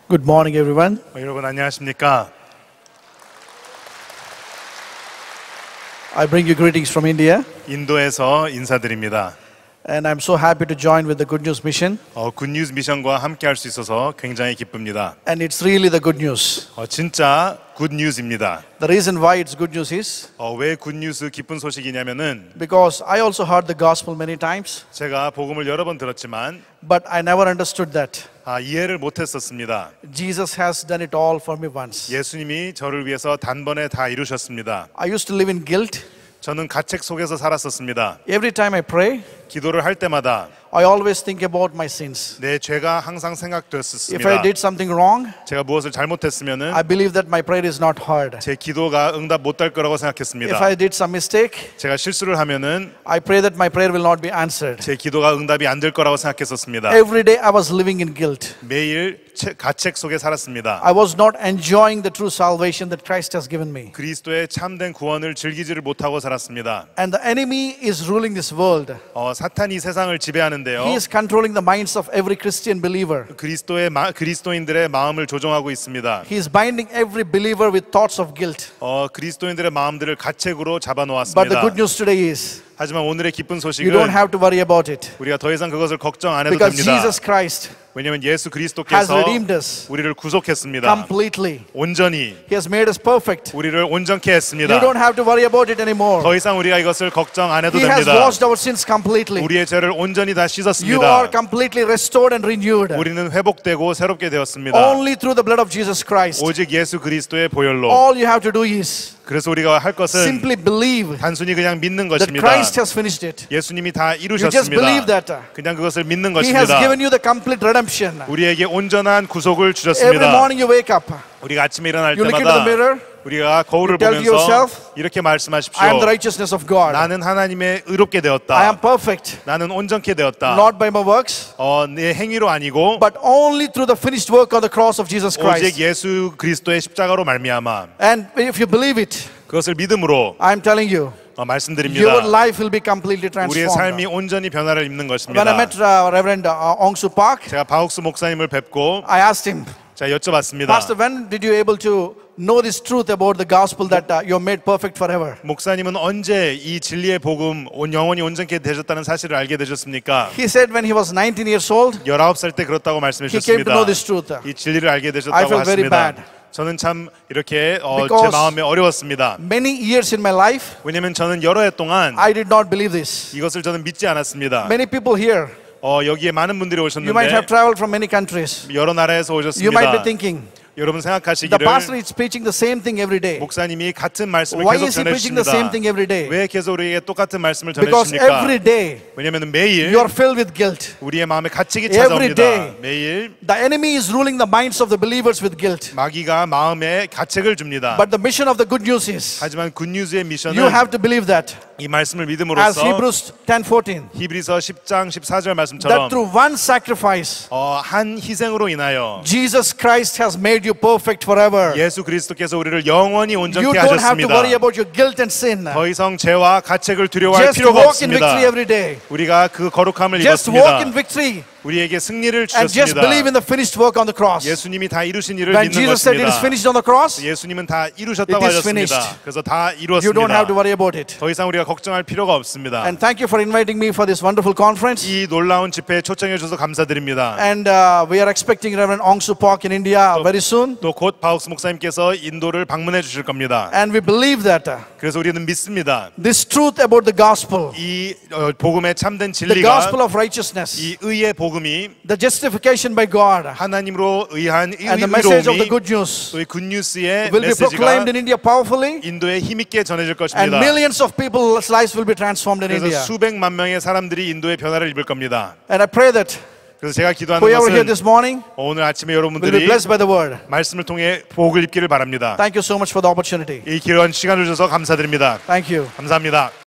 Good morning, everyone. 여러분 안녕하십니까? I bring you greetings from India, 인도에서 인사드립니다. and I'm so happy to join with the Good News Mission. 굿뉴스 미션과 함께할 수 있어서 굉장히 기쁩니다. And it's really the good news. 진짜 굿뉴스입니다. The reason why it's good news is 왜 굿뉴스 기쁜 소식이냐면은 because I also heard the gospel many times, 제가 복음을 여러 번 들었지만 but I never understood that 이해를 못했었습니다. Jesus has done it all for me once. 예수님이 저를 위해서 단번에 다 이루셨습니다. I used to live in guilt. 저는 가책 속에서 살았었습니다. Every time I pray, 기도를 할 때마다 I always think about my sins. 내 죄가 항상 If 생각됐었습니다. I did something wrong, 제가 무엇을 잘못했으면은 I believe that my prayer is not heard. 제 기도가 응답 못될 거라고 If 생각했습니다. I did some mistake, 제가 실수를 하면은 I pray that my prayer will not be answered. 제 기도가 응답이 안 될 거라고 생각했었습니다. Every day I was living in guilt. 매일 가책 속에 살았습니다. I was not enjoying the true salvation that Christ has given me. 그리스도의 참된 구원을 즐기지를 못하고 살았습니다. And the enemy is ruling this world. 사탄이 세상을 지배하는데요. He is controlling the minds of every Christian believer. 그리스도인들의 마음을 조종하고 있습니다. He is binding every believer with thoughts of guilt. 그리스도인들의 마음들을 가책으로 But the 잡아놓았습니다. good news today is 하지만 오늘의 기쁜 you don't 소식은 have to worry about it. 우리가 더 이상 그것을 걱정 안 해도 Because 됩니다. Jesus Christ 왜냐하면 예수 has 그리스도께서 redeemed us 우리를 구속했습니다. completely. 온전히 He has made us perfect. 우리를 온전케 You 했습니다. don't have to worry about it anymore. 더 이상 우리가 이것을 걱정 안 해도 He has 됩니다. washed our sins completely. 우리의 죄를 온전히 다 You 씻었습니다. are completely restored and renewed. 우리는 회복되고 새롭게 되었습니다. Only through the blood of Jesus Christ. 오직 예수 그리스도의 보혈로. All you have to do is 그래서 우리가 할 것은 simply believe 단순히 그냥 믿는 that 것입니다. Christ has finished it. 예수님이 다 You just believe 이루셨습니다. that. 그냥 그것을 믿는 He has 것입니다. given you the complete redemption. 우리에게 온전한 구속을 Every 주셨습니다. morning you wake up, 우리가 아침에 일어날 you look into the 때마다 mirror, 우리가 거울을 you tell 보면서 yourself, 이렇게 말씀하십시오. I am the righteousness of God. 나는 하나님의 의롭게 I 되었다. am perfect, 나는 온전케 되었다. not by my works, 내 행위로 아니고 but only through the finished work on the cross of Jesus 오직 Christ. 예수 그리스도의 십자가로 말미암아 And if you believe it, 그것을 믿음으로 I am telling you, 말씀드립니다. your life will be completely 우리의 삶이 transformed. 온전히 변화를 입는 When I 것입니다. met Reverend Ong Soo Park, 제가 바욱수 목사님을 뵙고 I asked him, 제가 여쭤봤습니다. Pastor, when did you able to know this truth about the gospel that you're made perfect forever? 목사님은 언제 이 진리의 복음 영원히 온전케 되셨다는 사실을 알게 되셨습니까? He said when he was 19 years old, 19살 때 그렇다고 말씀해 he came to know 주셨습니다. this truth. 이 진리를 알게 I 되셨다고 felt very 하십니다. bad. 저는 참 이렇게 제 Because 마음에 어려웠습니다. Many years in my life, 왜냐하면 저는 여러 해 동안 I did not believe this. 이것을 저는 믿지 않았습니다. Many people here, 여기에 많은 분들이 you might have 오셨는데 traveled from many countries. 여러 나라에서 You might be 오셨습니다. thinking, 여러분 the 생각하시기를 pastor is preaching the same thing every day. 목사님이 같은 말씀을 Why 계속 is he preaching the same thing 전해주십니다. every day? 왜 계속 우리에게 똑같은 말씀을 Because 전해주십니까? every day 왜냐하면 매일 you are filled with guilt. 우리의 마음에 가책이 Every 찾아옵니다. day. 매일 The enemy is ruling the minds of the believers with guilt. 마귀가 마음에 가책을 줍니다. But the mission of the good news is 하지만 굿뉴스의 you 미션은 have to believe that, 이 말씀을 as 믿음으로써 Hebrews 10:14, 히브리서 10장 14절 that 말씀처럼 through one sacrifice 한 희생으로 인하여 Jesus Christ has made you perfect forever. 예수 그리스도께서 우리를 영원히 You 온전케 don't have to 하셨습니다. worry about your guilt and sin. 더 이상 죄와 가책을 두려워할 Just 필요가 walk in 없습니다. victory every day. 우리가 그 거룩함을 Just walk in 입었습니다. victory 우리에게 승리를 and just believe in 주셨습니다. the finished work on the cross. 예수님이 다 이루신 일을 When 믿는 Jesus said it is 것입니다. finished on the cross, 예수님은 다 이루셨다고 It is 하셨습니다. finished. 그래서 다 you don't have to 이루었습니다. worry about it. 더 이상 우리가 걱정할 필요가 없습니다. And thank you for inviting me for this wonderful conference. 이 놀라운 집회에 초청해 주셔서 감사드립니다. And we are expecting Reverend Ong Soo Park in India very soon. 또 곧 바욱스 목사님께서 인도를 방문해 주실 겁니다. And we believe that 그래서 우리는 믿습니다. this truth about the gospel, 이 복음의 참된 the 진리가 gospel of righteousness, 이 의의 복음이 the justification by God, 하나님으로 의한 and the message of the 의로움이 good news 또 이 굿뉴스의 will be 메시지가 proclaimed in India powerfully, 인도에 힘있게 전해질 and 것입니다. millions of people's lives will be transformed in 그래서 India. 수백만 명의 사람들이 인도의 변화를 입을 겁니다. And I pray that 그래서 제가 기도하는 whoever here 것은 this morning 오늘 아침에 will be 여러분들이 blessed by the word. 말씀을 통해 복을 입기를 바랍니다. Thank you so much for the opportunity. 이 귀한 시간을 주셔서 감사드립니다. Thank you. 감사합니다.